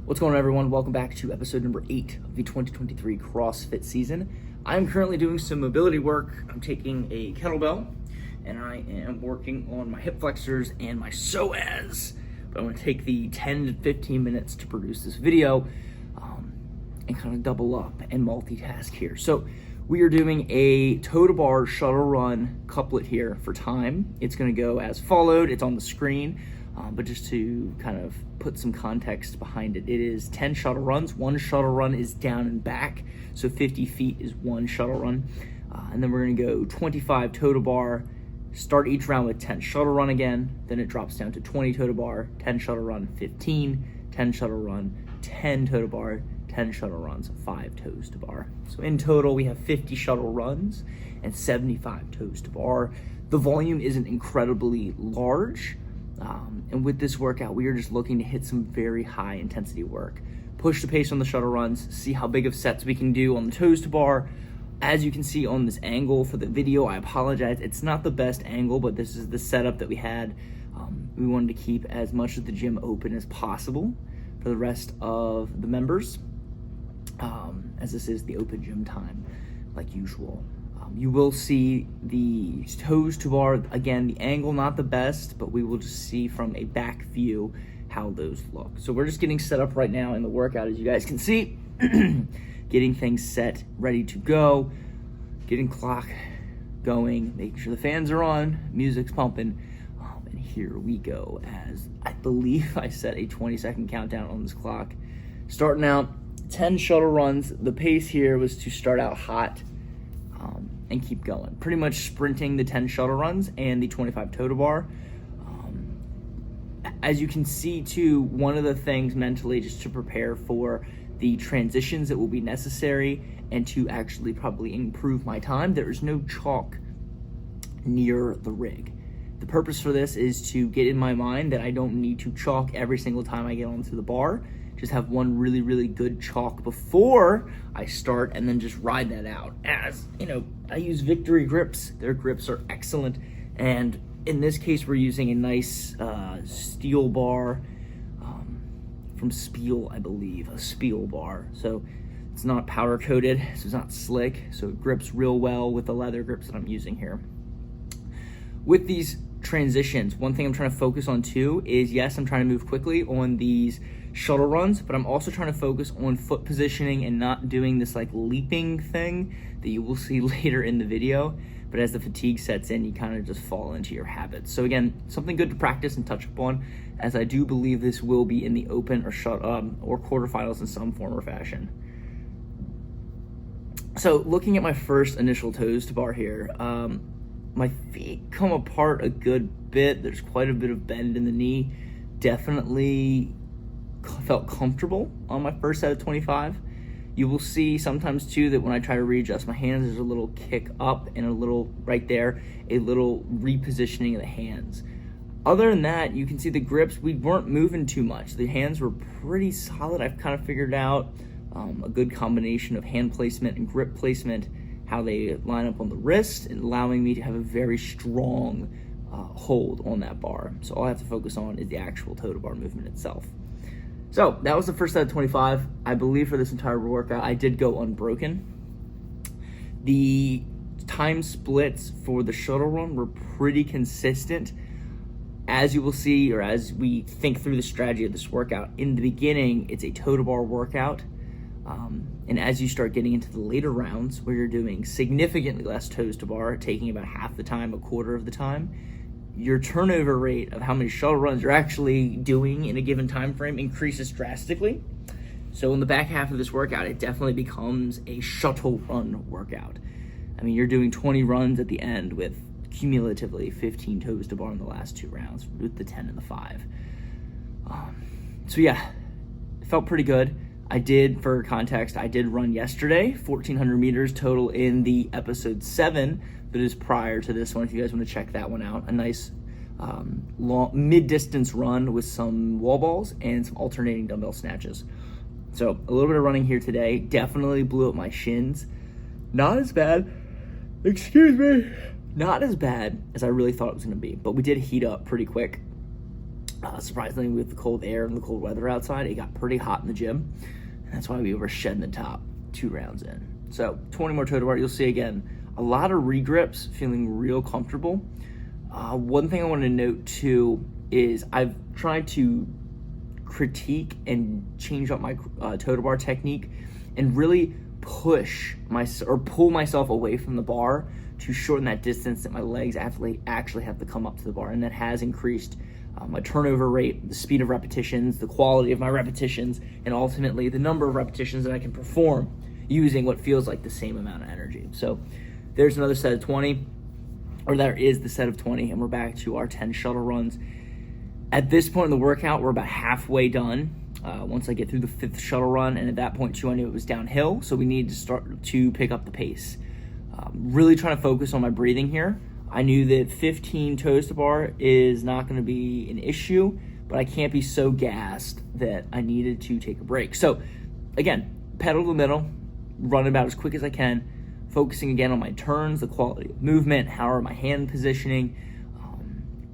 What's going on, everyone? Welcome back to episode number 8 of the 2023 CrossFit season. I'm currently doing some mobility work. I'm taking a kettlebell and I am working on my hip flexors and my psoas. But I'm going to take the 10 to 15 minutes to produce this video and kind of double up and multitask here. So we are doing a toe to bar shuttle run couplet here for time. It's going to go as followed. It's on the screen. But just to kind of put some context behind it, it is 10 shuttle runs. One shuttle run is down and back, so 50 feet is one shuttle run. And then we're going to go 25 toe to bar, start each round with 10 shuttle run again, then it drops down to 20 toe to bar, 10 shuttle run, 15, 10 shuttle run, 10 toe to bar, 10 shuttle runs, 5 toes to bar. So in total, we have 50 shuttle runs and 75 toes to bar. The volume isn't incredibly large. And with this workout, we are just looking to hit some very high intensity work. Push the pace on the shuttle runs, see how big of sets we can do on the toes to bar. As you can see on this angle for the video, I apologize. It's not the best angle, but this is the setup that we had. We wanted to keep as much of the gym open as possible for the rest of the members, as this is the open gym time, like usual. You will see the toes to bar, again, the angle not the best, but we will just see from a back view how those look. So we're just getting set up right now in the workout, as you guys can see, getting things set, ready to go, getting clock going, making sure the fans are on, music's pumping, and here we go, as I believe I set a 20-second countdown on this clock. Starting out, 10 shuttle runs. The pace here was to start out hot, and keep going. Pretty much sprinting the 10 shuttle runs and the 25 toe to bar. As you can see too, one of the things mentally just to prepare for the transitions that will be necessary and to actually probably improve my time, there is no chalk near the rig. The purpose for this is to get in my mind that I don't need to chalk every single time I get onto the bar. Just have one really, really good chalk before I start and then just ride that out. As, you know, I use Victory grips. Their grips are excellent. And in this case, we're using a nice steel bar from Spiel, I believe, a Spiel bar. So it's not powder coated, so it's not slick. So it grips real well with the leather grips that I'm using here. With these transitions, one thing I'm trying to focus on too is, yes, I'm trying to move quickly on these shuttle runs, but I'm also trying to focus on foot positioning and not doing this like leaping thing that you will see later in the video. But as the fatigue sets in, you kind of just fall into your habits. So again, something good to practice and touch upon, as I do believe this will be in the open or or quarterfinals in some form or fashion. So looking at my first initial toes to bar here, my feet come apart a good bit. There's quite a bit of bend in the knee. Definitely felt comfortable on my first set of 25. You will see sometimes too that when I try to readjust my hands, there's a little kick up and a little right there, a little repositioning of the hands. Other than that, you can see the grips, we weren't moving too much. The hands were pretty solid. I've kind of figured out a good combination of hand placement and grip placement, how they line up on the wrist, and allowing me to have a very strong hold on that bar. So all I have to focus on is the actual toe to bar movement itself. So that was the first set of 25. I believe for this entire workout, I did go unbroken. The time splits for the shuttle run were pretty consistent. As you will see, or as we think through the strategy of this workout, in the beginning, it's a toe to bar workout. And as you start getting into the later rounds where you're doing significantly less toes to bar, taking about half the time, a quarter of the time, your turnover rate of how many shuttle runs you're actually doing in a given time frame increases drastically. So in the back half of this workout, it definitely becomes a shuttle run workout. I mean, you're doing 20 runs at the end with cumulatively 15 toes to bar in the last 2 rounds with the 10 and the 5. So yeah, it felt pretty good. I did, for context, I did run yesterday, 1,400 meters total in the episode 7 that is prior to this one, if you guys want to check that one out. A nice long mid-distance run with some wall balls and some alternating dumbbell snatches. So a little bit of running here today. Definitely blew up my shins. Not as bad, not as bad as I really thought it was going to be, but we did heat up pretty quick. Surprisingly, with the cold air and the cold weather outside, it got pretty hot in the gym. And that's why we were shedding the top 2 rounds in. So 20 more toe to bar. You'll see again, a lot of regrips, feeling real comfortable. One thing I want to note too is I've tried to critique and change up my toe to bar technique and really pull myself away from the bar to shorten that distance that my legs actually have to come up to the bar. And that has increased my turnover rate, the speed of repetitions, the quality of my repetitions, and ultimately the number of repetitions that I can perform using what feels like the same amount of energy. So there's another set of 20, or there is the set of 20, and we're back to our 10 shuttle runs. At this point in the workout, we're about halfway done. Once I get through the 5th shuttle run, and at that point too, I knew it was downhill, so we need to start to pick up the pace. Really trying to focus on my breathing here. I knew that 15 toes to bar is not going to be an issue, but I can't be so gassed that I needed to take a break. So again, pedal to the middle, run about as quick as I can, focusing again on my turns, the quality of movement, how are my hand positioning,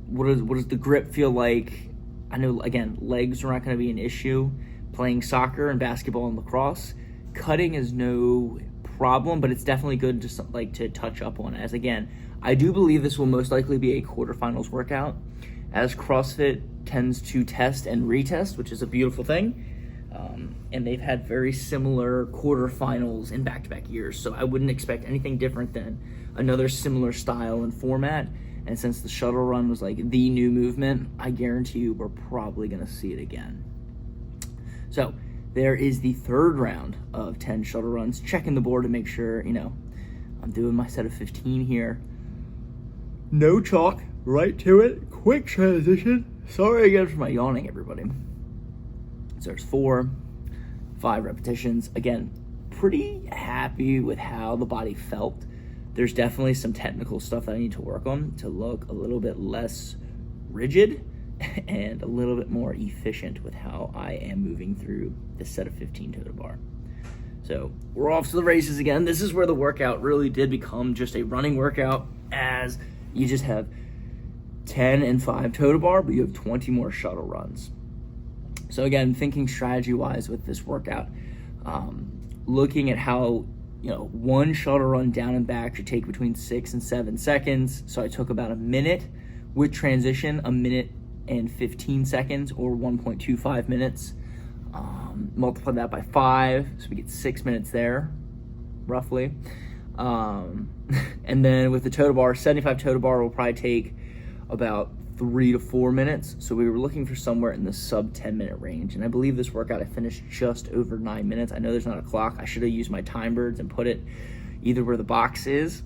what does the grip feel like. I know, again, legs are not going to be an issue. Playing soccer and basketball and lacrosse, cutting is no problem, but it's definitely good to touch up on, as again, I do believe this will most likely be a quarterfinals workout, as CrossFit tends to test and retest, which is a beautiful thing. And they've had very similar quarterfinals in back-to-back years, so I wouldn't expect anything different than another similar style and format. And since the shuttle run was like the new movement, I guarantee you we're probably going to see it again. So there is the 3rd round of 10 shuttle runs. Checking the board to make sure, I'm doing my set of 15 here. No chalk, right to it. Quick transition. Sorry again for my yawning, everybody. So there's 4, 5 repetitions. Again, pretty happy with how the body felt. There's definitely some technical stuff that I need to work on to look a little bit less rigid and a little bit more efficient with how I am moving through this set of 15 toe to bar. So we're off to the races again. This is where the workout really did become just a running workout, as you just have 10 and 5 toe to bar, but you have 20 more shuttle runs. So again, thinking strategy-wise with this workout, looking at how, 1 shuttle run down and back should take between 6 and 7 seconds. So I took about a minute. With transition, a minute and 15 seconds, or 1.25 minutes. Multiply that by 5, so we get 6 minutes there, roughly. And then with the toe to bar, 75 toe to bar will probably take about 3 to 4 minutes. So we were looking for somewhere in the sub 10-minute range. And I believe this workout I finished just over 9 minutes. I know there's not a clock. I should have used my time birds and put it either where the box is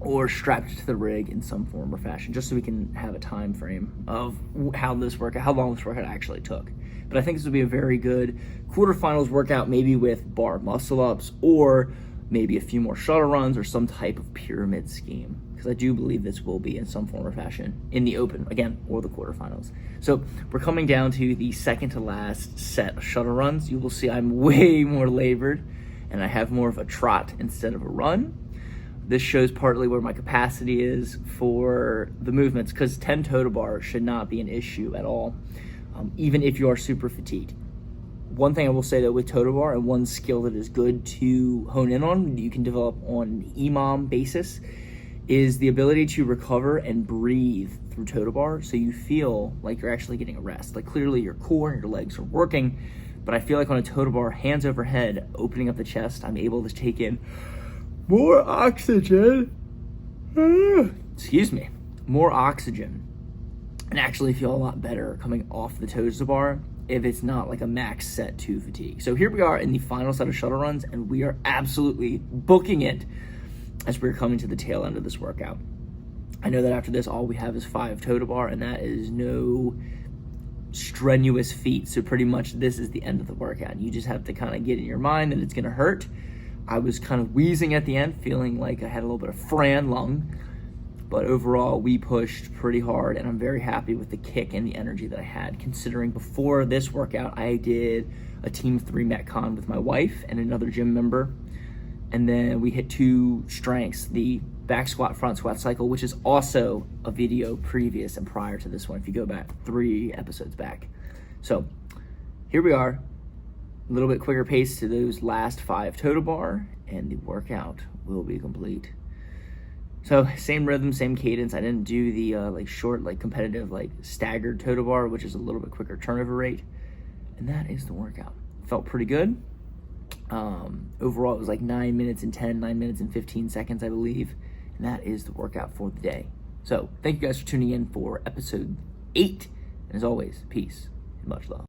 or strapped it to the rig in some form or fashion, just so we can have a time frame of how long this workout actually took. But I think this would be a very good quarterfinals workout, maybe with bar muscle ups or maybe a few more shuttle runs or some type of pyramid scheme, because I do believe this will be in some form or fashion in the open, again, or the quarterfinals. So we're coming down to the second to last set of shuttle runs. You will see I'm way more labored, and I have more of a trot instead of a run. This shows partly where my capacity is for the movements, because 10 toe to bar should not be an issue at all, even if you are super fatigued. One thing I will say though with toe to bar, and one skill that is good to hone in on, you can develop on an EMOM basis, is the ability to recover and breathe through toe to bar, so you feel like you're actually getting a rest. Like clearly your core and your legs are working, but I feel like on a toe to bar, hands overhead, opening up the chest, I'm able to take in more oxygen, more oxygen, and actually feel a lot better coming off the toes to bar if it's not like a max set 2 fatigue. So here we are in the final set of shuttle runs, and we are absolutely booking it as we're coming to the tail end of this workout. I know that after this, all we have is 5 toe to bar, and that is no strenuous feat. So pretty much this is the end of the workout. You just have to kind of get in your mind that it's gonna hurt. I was kind of wheezing at the end, feeling like I had a little bit of Fran lung, but overall we pushed pretty hard, and I'm very happy with the kick and the energy that I had, considering before this workout I did a team 3 Metcon with my wife and another gym member, And then we hit 2 strengths, the back squat, front squat cycle, which is also a video previous and prior to this one, if you go back 3 episodes back. So here we are, a little bit quicker pace to those last 5 total bar, and the workout will be complete. So same rhythm, same cadence. I didn't do the short, competitive, staggered total bar, which is a little bit quicker turnover rate. And that is the workout. Felt pretty good. Overall, it was 9 minutes and 10, 9 minutes and 15 seconds, I believe. And that is the workout for the day. So thank you guys for tuning in for episode 8. And as always, peace and much love.